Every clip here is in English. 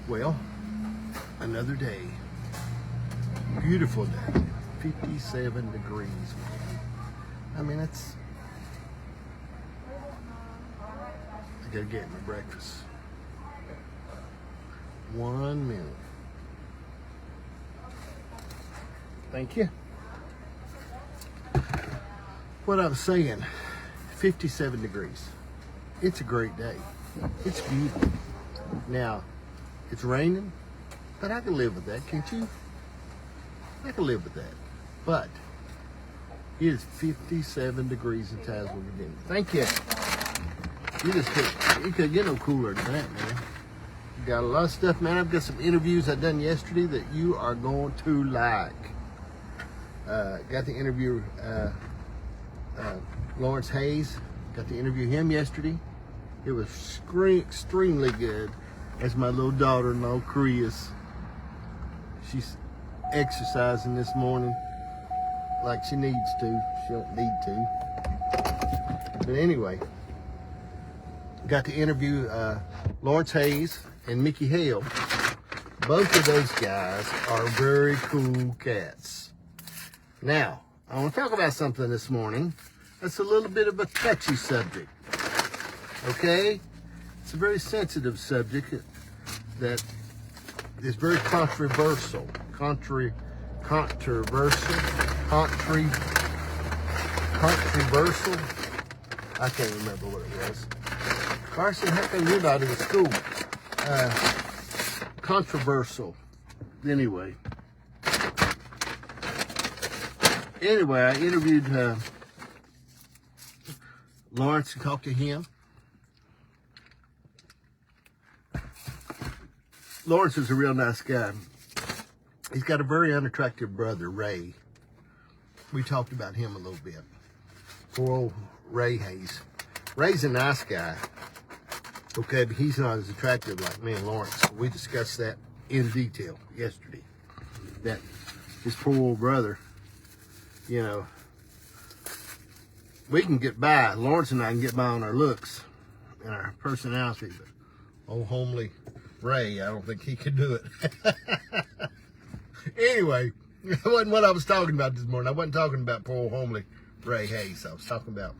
Well, another day. Beautiful day. 57 degrees. I mean, I gotta get my breakfast. 1 minute. Thank you. What I was saying, 57 degrees. It's a great day. It's beautiful. Now, it's raining, but I can live with that, can't you? I can live with that. But it is 57 degrees in Tazewell, Virginia. Thank you. You could get no cooler than that, man. You got a lot of stuff, man. I've got some interviews I done yesterday that you are going to like. Got to interview Lawrence Hayes. Got to interview him yesterday. It was extremely good. That's my little daughter-in-law, Chris. She's exercising this morning like she needs to. She don't need to. But anyway, got to interview Lawrence Hayes and Mickey Hale. Both of those guys are very cool cats. Now, I want to talk about something this morning that's a little bit of a touchy subject. Okay? It's a very sensitive subject that is very controversial. Controversial. I can't remember what it was. Carson, how come you're not in school? Controversial. Anyway, I interviewed Lawrence and talked to him. Lawrence is a real nice guy. He's got a very unattractive brother, Ray. We talked about him a little bit. Poor old Ray Hayes. Ray's a nice guy. Okay, but he's not as attractive like me and Lawrence. We discussed that in detail yesterday. That his poor old brother, you know, we can get by. Lawrence and I can get by on our looks and our personality, but old homely Ray, I don't think he could do it. Anyway, that wasn't what I was talking about this morning. I wasn't talking about poor old homely Ray Hayes. I was talking about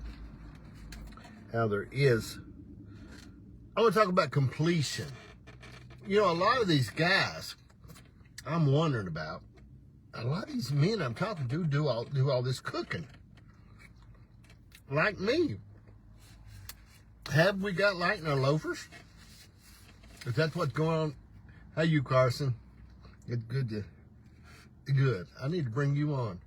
how there is. I want to talk about completion. You know, a lot of these guys I'm wondering about, a lot of these men I'm talking to do all this cooking. Like me. Have we got light in our loafers? If that's what's going on. How you, Carson? It's good. I need to bring you on.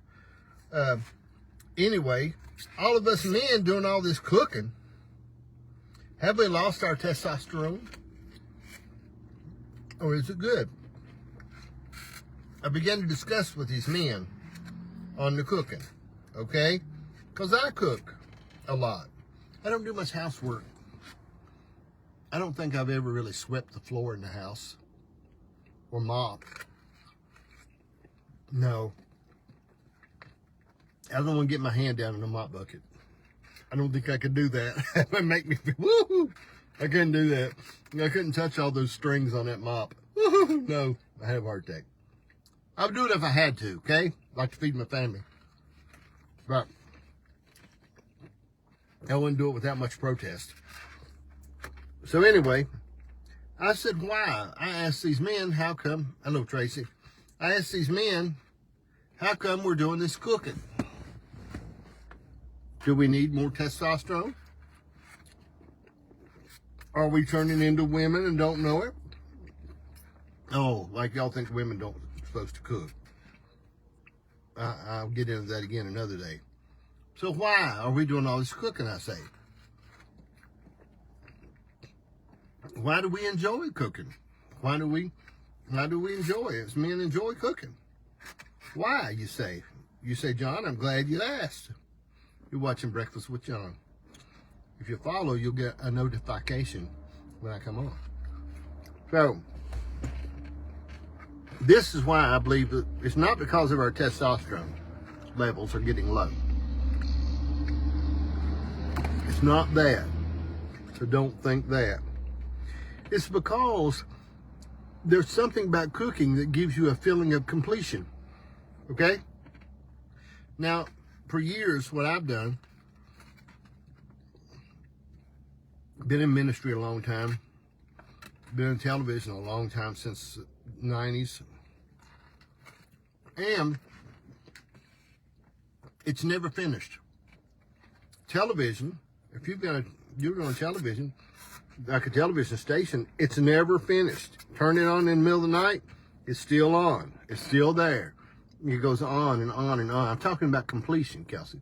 Anyway, all of us men doing all this cooking, have we lost our testosterone? Or is it good? I began to discuss with these men on the cooking, okay? Because I cook a lot. I don't do much housework. I don't think I've ever really swept the floor in the house or mopped. No. I don't want to get my hand down in a mop bucket. I don't think I could do that. That would make me feel, woo-hoo. I couldn't do that. I couldn't touch all those strings on that mop. Woo-hoo. No, I have a heart attack. I would do it if I had to, okay? Like to feed my family. But I wouldn't do it without much protest. So anyway, I said, why? I asked these men, how come, I know Tracy, I asked these men, how come we're doing this cooking? Do we need more testosterone? Are we turning into women and don't know it? Oh, like y'all think women don't supposed to cook. I'll get into that again another day. So why are we doing all this cooking, I say? Why do we enjoy cooking? Why do we enjoy it? As men enjoy cooking. Why, you say? You say, John, I'm glad you asked. You're watching Breakfast with John. If you follow, you'll get a notification when I come on. So, this is why I believe that it's not because of our testosterone levels are getting low. It's not that. So don't think that. It's because there's something about cooking that gives you a feeling of completion, okay? Now, for years, what I've done, been in ministry a long time, been in television a long time, since the 90s, and it's never finished. Television, if you're on television, like a television station, it's never finished. Turn it on in the middle of the night, it's still on. It's still there. It goes on and on and on. I'm talking about completion, Kelsey.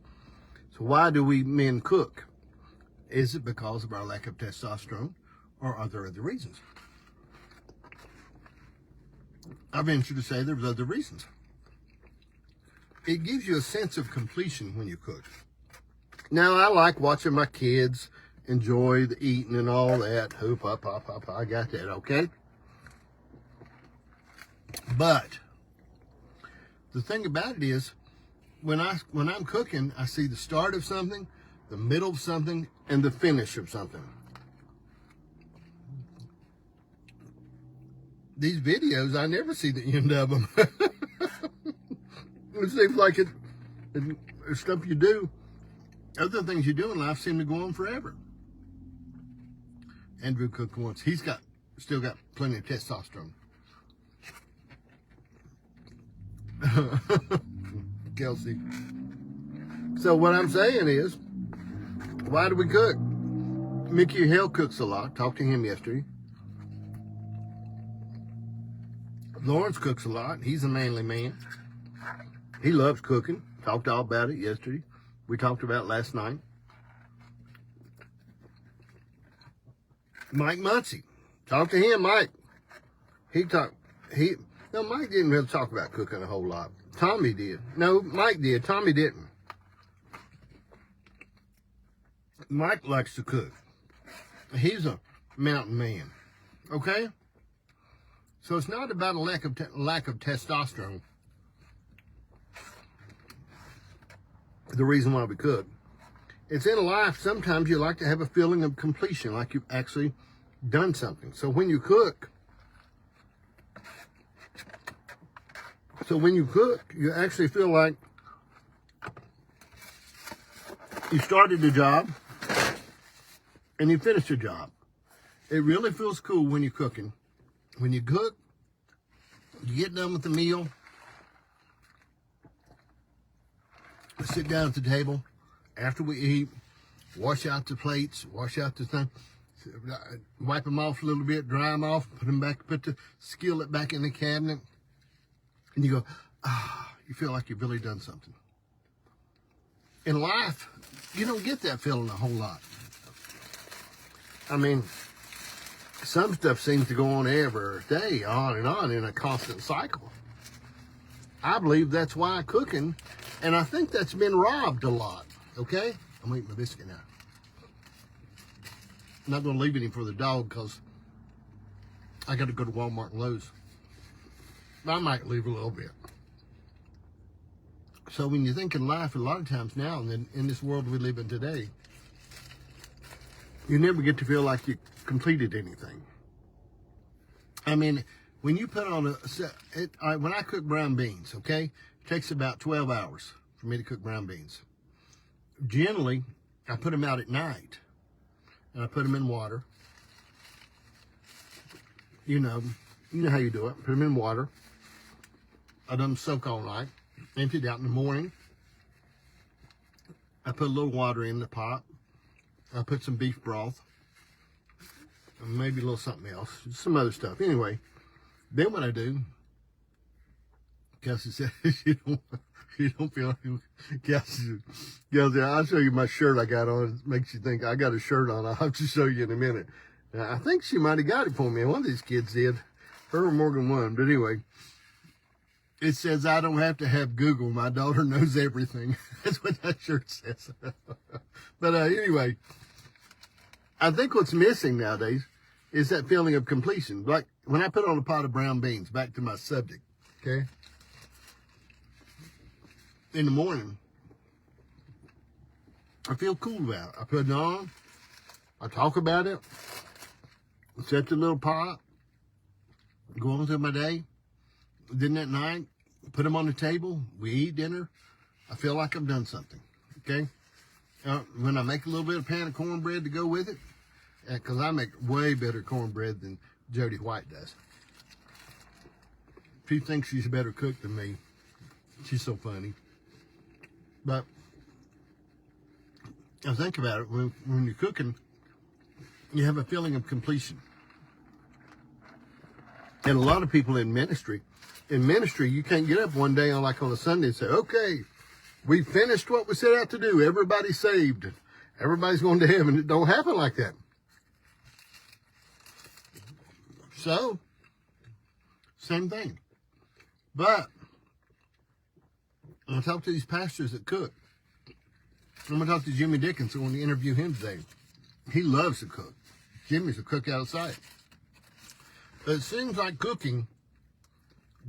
So why do we men cook? Is it because of our lack of testosterone, or are there other reasons? I venture to say there's other reasons. It gives you a sense of completion when you cook. Now, I like watching my kids enjoy the eating and all that. Hoop, up, I got that, okay? But the thing about it is, when I'm cooking, I see the start of something, the middle of something, and the finish of something. These videos, I never see the end of them. It seems like it's stuff you do. Other things you do in life seem to go on forever. Andrew cooked once. He's still got plenty of testosterone. Kelsey. So what I'm saying is, why do we cook? Mickey Hale cooks a lot. Talked to him yesterday. Lawrence cooks a lot. He's a manly man. He loves cooking. Talked all about it yesterday. We talked about it last night. Mike Muncie. Talked to him, Mike. No, Mike didn't really talk about cooking a whole lot. Tommy did. No, Mike did. Tommy didn't. Mike likes to cook. He's a mountain man. Okay? So it's not about a lack of testosterone. The reason why we cook. It's in life, sometimes you like to have a feeling of completion, like you've actually done something. So when you cook, you actually feel like you started the job and you finished the job. It really feels cool when you're cooking. When you cook, you get done with the meal, sit down at the table after we eat, wash out the plates, wash out the thing, wipe them off a little bit, dry them off, put them back, put the skillet back in the cabinet, and you go, you feel like you've really done something. In life, you don't get that feeling a whole lot. I mean, some stuff seems to go on every day, on and on, in a constant cycle. I believe that's why cooking, and I think that's been robbed a lot, okay? I'm eating my biscuit now. I'm not going to leave any for the dog because I got to go to Walmart and Lowe's. I might leave a little bit. So when you think in life, a lot of times now, and in this world we live in today, you never get to feel like you completed anything. I mean, when you put on when I cook brown beans, okay, it takes about 12 hours for me to cook brown beans. Generally, I put them out at night, and I put them in water. You know how you do it. Put them in water. I let them soak all night. Empty it out in the morning. I put a little water in the pot. I put some beef broth. And maybe a little something else. Some other stuff. Anyway, then what I do, Kelsey says, you don't feel like, Kelsey, I'll show you my shirt I got on. It makes you think I got a shirt on. I'll have to show you in a minute. Now, I think she might have got it for me. One of these kids did. Her or Morgan won. But anyway, it says, I don't have to have Google. My daughter knows everything. That's what that shirt says. But anyway, I think what's missing nowadays is that feeling of completion. Like when I put on a pot of brown beans, back to my subject, okay? In the morning, I feel cool about it. I put it on, I talk about it, set the little pot, go on through my day. Then at night, put them on the table. We eat dinner. I feel like I've done something, okay? When I make a little bit of pan of cornbread to go with it, because I make way better cornbread than Jody White does. She thinks she's a better cook than me. She's so funny. But I think about it, when you're cooking, you have a feeling of completion. And a lot of people in ministry, you can't get up one day on a Sunday and say, okay, we finished what we set out to do. Everybody's saved. Everybody's going to heaven. It don't happen like that. So, same thing. But, I'm going to talk to these pastors that cook. I'm going to talk to Jimmy Dickens. I want to interview him today. He loves to cook. Jimmy's a cook outside. But it seems like cooking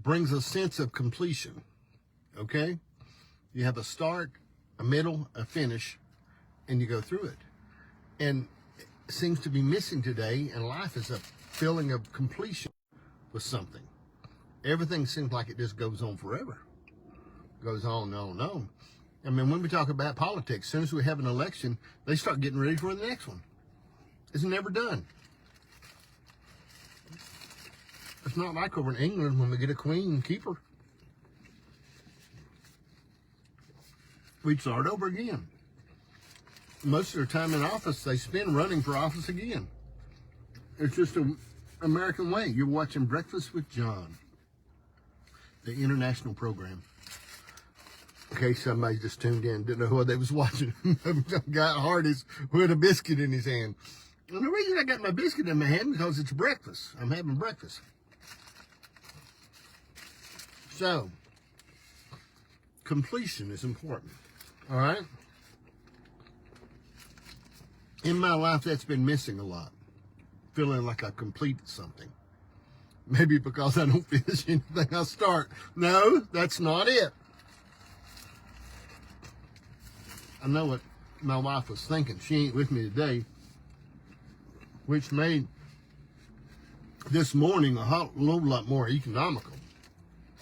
brings a sense of completion. Okay? You have a start, a middle, a finish, and you go through it. And it seems to be missing today in life is a feeling of completion with something. Everything seems like it just goes on forever. Goes on, on. I mean, when we talk about politics, as soon as we have an election, they start getting ready for the next one. It's never done. It's not like over in England when we get a queen and keep her. We'd start over again. Most of their time in office, they spend running for office again. It's just an American way. You're watching Breakfast with John, the international program. In case somebody just tuned in, didn't know what they was watching. Got Hardy's with a biscuit in his hand. And the reason I got my biscuit in my hand is because it's breakfast. I'm having breakfast. So, completion is important. All right? In my life, that's been missing a lot. Feeling like I completed something. Maybe because I don't finish anything I start. No, that's not it. I know what my wife was thinking. She ain't with me today, which made this morning a little lot more economical.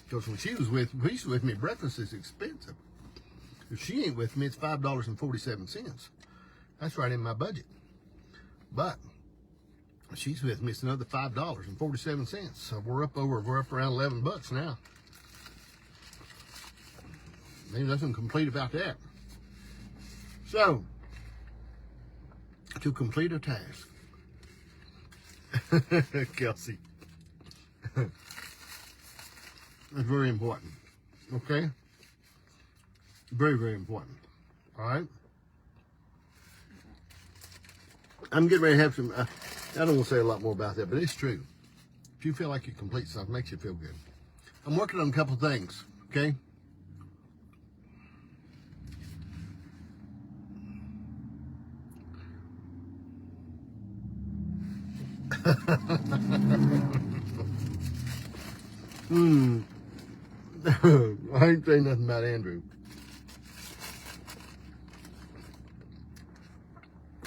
Because when she's with me, breakfast is expensive. If she ain't with me, it's $5.47. That's right in my budget. But if she's with me, it's another $5.47. So we're up around $11 now. Maybe nothing complete about that. So, to complete a task, Kelsey, that's very important, okay? Very, very important, all right? I'm getting ready to have some, I don't want to say a lot more about that, but it's true. If you feel like you complete something, it makes you feel good. I'm working on a couple things, okay? I ain't saying nothing about Andrew.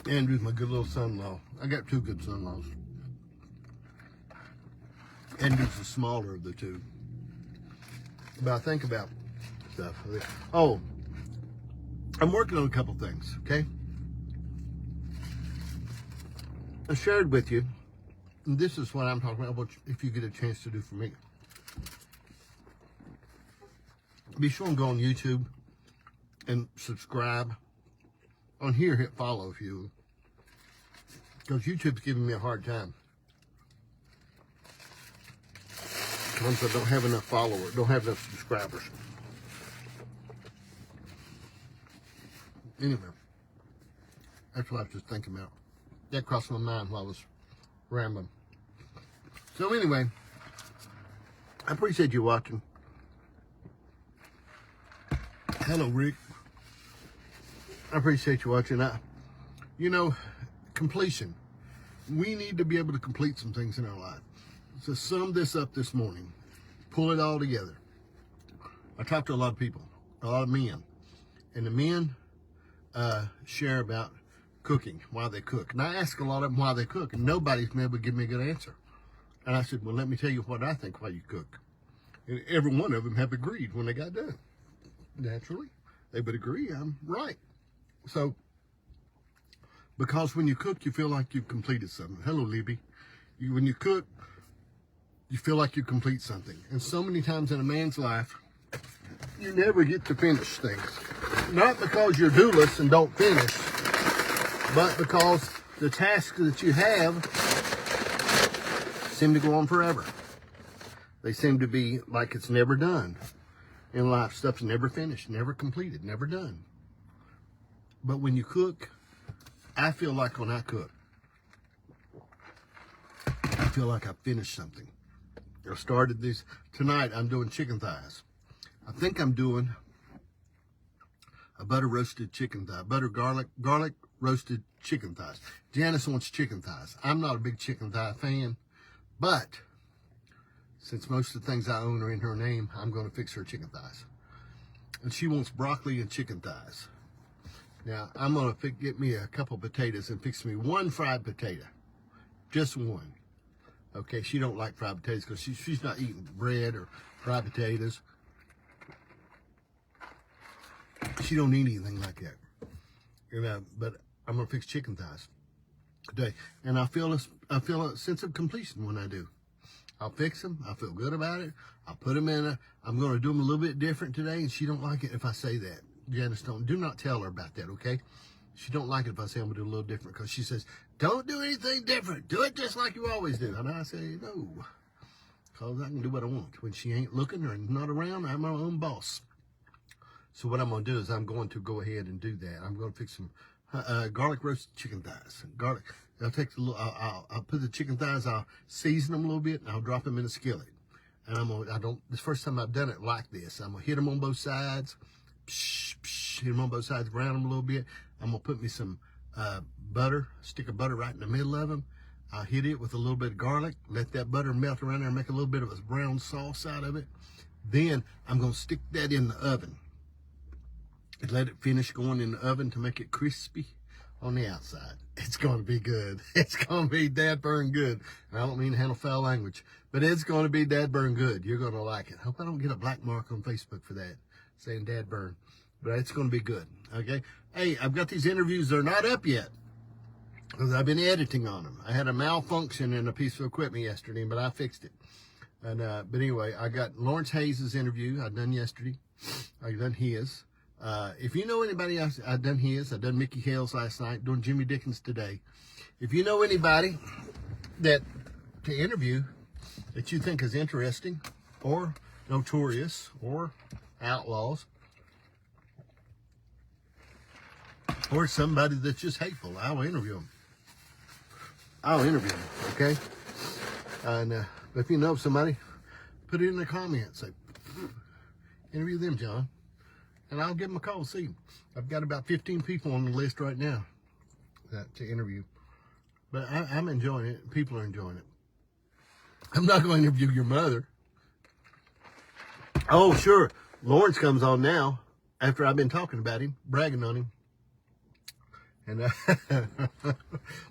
Andrew's my good little son-in-law. I got two good son-in-laws. Andrew's the smaller of the two. But I think about stuff. Oh, I'm working on a couple things, okay? I shared with you, and this is what I'm talking about, if you get a chance to do for me. Be sure and go on YouTube and subscribe. On here, hit follow if you, because YouTube's giving me a hard time. Because I don't have enough followers, don't have enough subscribers. Anyway, that's what I was just thinking about. That crossed my mind while I was rambling. So anyway, I appreciate you watching. Hello, Rick. I appreciate you watching. You know, completion. We need to be able to complete some things in our life. So sum this up this morning. Pull it all together. I talked to a lot of people, a lot of men. And the men share about cooking, why they cook. And I ask a lot of them why they cook, and nobody's been able to give me a good answer. And I said, well, let me tell you what I think while you cook. And every one of them have agreed when they got done. Naturally, they would agree I'm right. So, because when you cook, you feel like you've completed something. Hello, Libby. When you cook, you feel like you complete something. And so many times in a man's life, you never get to finish things. Not because you're dooless and don't finish, but because the tasks that you have seem to go on forever. They seem to be like it's never done. In life, stuff's never finished, never completed, never done. But when you cook, I feel like when I cook, I feel like I finished something. I started this, tonight I'm doing chicken thighs. I think I'm doing a butter roasted chicken thigh, butter garlic roasted chicken thighs. Janice wants chicken thighs. I'm not a big chicken thigh fan, but since most of the things I own are in her name, I'm going to fix her chicken thighs. And she wants broccoli and chicken thighs. Now, I'm going to get me a couple potatoes and fix me one fried potato. Just one. Okay, she don't like fried potatoes because she's not eating bread or fried potatoes. She don't eat anything like that. But I'm going to fix chicken thighs today. And I feel a sense of completion when I do. I'll fix them. I feel good about it. I'll put them in I'm going to do them a little bit different today, and she don't like it if I say that. Janice, do not tell her about that, okay? She don't like it if I say I'm going to do a little different, because she says, don't do anything different. Do it just like you always do. And I say, no, because I can do what I want. When she ain't looking or not around, I'm my own boss. So what I'm going to do is I'm going to go ahead and do that. I'm going to fix some garlic roasted chicken thighs. Garlic. I'll take I'll put the chicken thighs. I'll season them a little bit, and I'll drop them in a skillet. And this first time I've done it like this. I'm gonna hit them on both sides. Hit them on both sides. Brown them a little bit. I'm gonna put me some butter. Stick of butter right in the middle of them. I'll hit it with a little bit of garlic. Let that butter melt around there and make a little bit of a brown sauce out of it. Then I'm gonna stick that in the oven. And let it finish going in the oven to make it crispy on the outside. It's going to be good. It's going to be dad burn good. And I don't mean to handle foul language, but it's going to be dad burn good. You're going to like it. Hope I don't get a black mark on Facebook for that, saying dad burn. But it's going to be good, okay? Hey, I've got these interviews. They're not up yet because I've been editing on them. I had a malfunction in a piece of equipment yesterday, but I fixed it. And but anyway, I got Lawrence Hayes' interview. I done yesterday. I done his. If you know anybody else, I've done his. I've done Mickey Hales last night, doing Jimmy Dickens today. If you know anybody to interview that you think is interesting or notorious or outlaws or somebody that's just hateful, I'll interview them. Okay? And if you know somebody, put it in the comments. Say, interview them, John. And I'll give them a call, see. I've got about 15 people on the list right now to interview. But I'm enjoying it. People are enjoying it. I'm not going to interview your mother. Oh, sure. Lawrence comes on now after I've been talking about him, bragging on him. And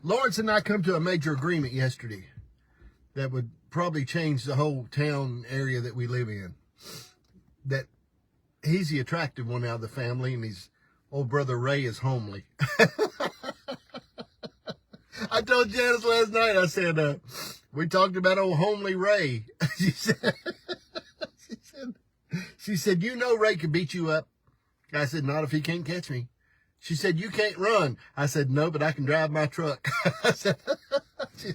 Lawrence and I come to a major agreement yesterday that would probably change the whole town area that we live in. That he's the attractive one out of the family, and his old brother Ray is homely. I told Janice last night, I said, we talked about old homely Ray. She said, you know Ray can beat you up. I said, not if he can't catch me. She said, you can't run. I said, no, but I can drive my truck. She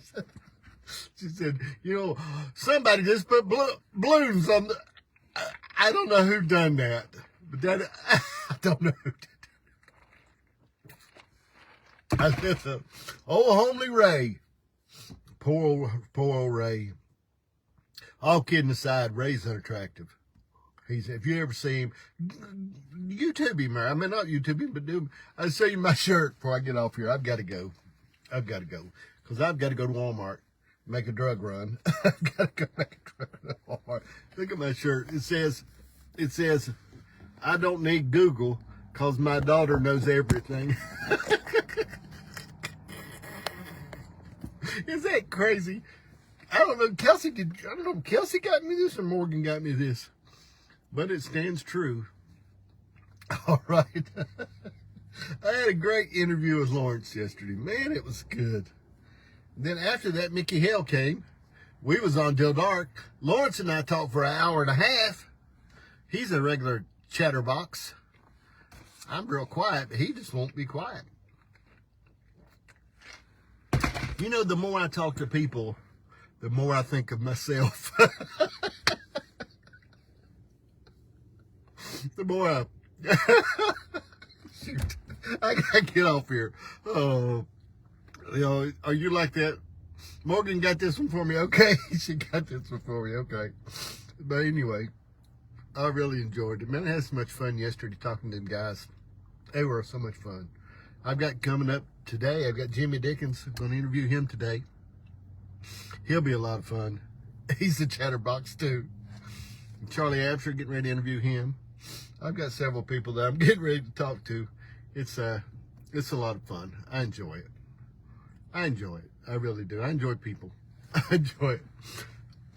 said, you know, somebody just put balloons on the... I don't know who done that, but I don't know who did that. I said, old homely Ray. Poor old Ray. All kidding aside, Ray's unattractive. If you ever see him, YouTube him, I mean, not YouTube him, but I'll show you my shirt before I get off here. I've got to go. Because I've got to go to Walmart. Make a drug run. I've got to go make a drug run at Walmart. Look at my shirt. It says, I don't need Google because my daughter knows everything. Is that crazy? I don't know, Kelsey got me this or Morgan got me this, but it stands true. All right. I had a great interview with Lawrence yesterday. Man, it was good. Then after that, Mickey Hale came. We was on till dark. Lawrence and I talked for an hour and a half. He's a regular chatterbox. I'm real quiet, but he just won't be quiet. You know, the more I talk to people, the more I think of myself. The more I... Shoot, I gotta get off here. Oh, you know, are you like that? Morgan got this one for me. Okay, she got this one for me. Okay, but anyway, I really enjoyed it. Man, I had so much fun yesterday talking to them guys. They were so much fun. I've got coming up today, I've got Jimmy Dickens. I'm going to interview him today. He'll be a lot of fun. He's a chatterbox too. And Charlie Absher, getting ready to interview him. I've got several people that I'm getting ready to talk to. It's a lot of fun. I enjoy it. I really do. I enjoy people. I enjoy it.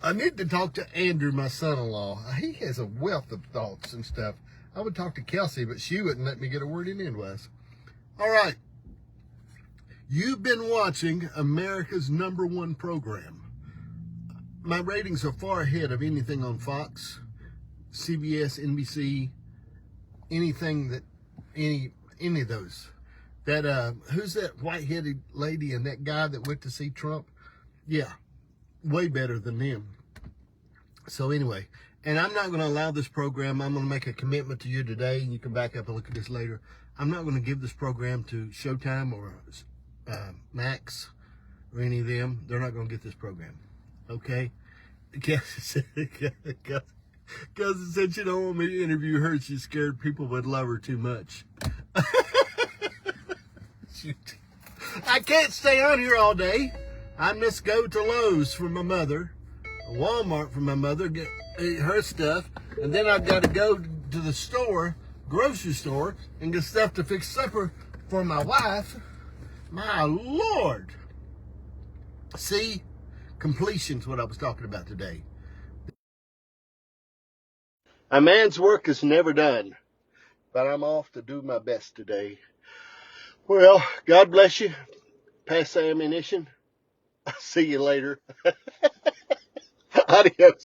I need to talk to Andrew, my son-in-law. He has a wealth of thoughts and stuff. I would talk to Kelsey, but she wouldn't let me get a word in edgewise. All right. You've been watching America's #1 program. My ratings are far ahead of anything on Fox, CBS, NBC, anything that, any of those. That, who's that white-headed lady and that guy that went to see Trump? Yeah, way better than them. So anyway, and I'm not going to allow this program, I'm going to make a commitment to you today, and you can back up and look at this later. I'm not going to give this program to Showtime or Max or any of them. They're not going to get this program. Okay? Kelsey said she don't want me to interview her. She's scared people would love her too much. Shoot. I can't stay on here all day. I must go to Lowe's for my mother, Walmart for my mother, get her stuff, and then I've got to go to the store, grocery store, and get stuff to fix supper for my wife. My Lord. See, completion's what I was talking about today. A man's work is never done, but I'm off to do my best today. Well, God bless you. Pass the ammunition. I'll see you later. Adios.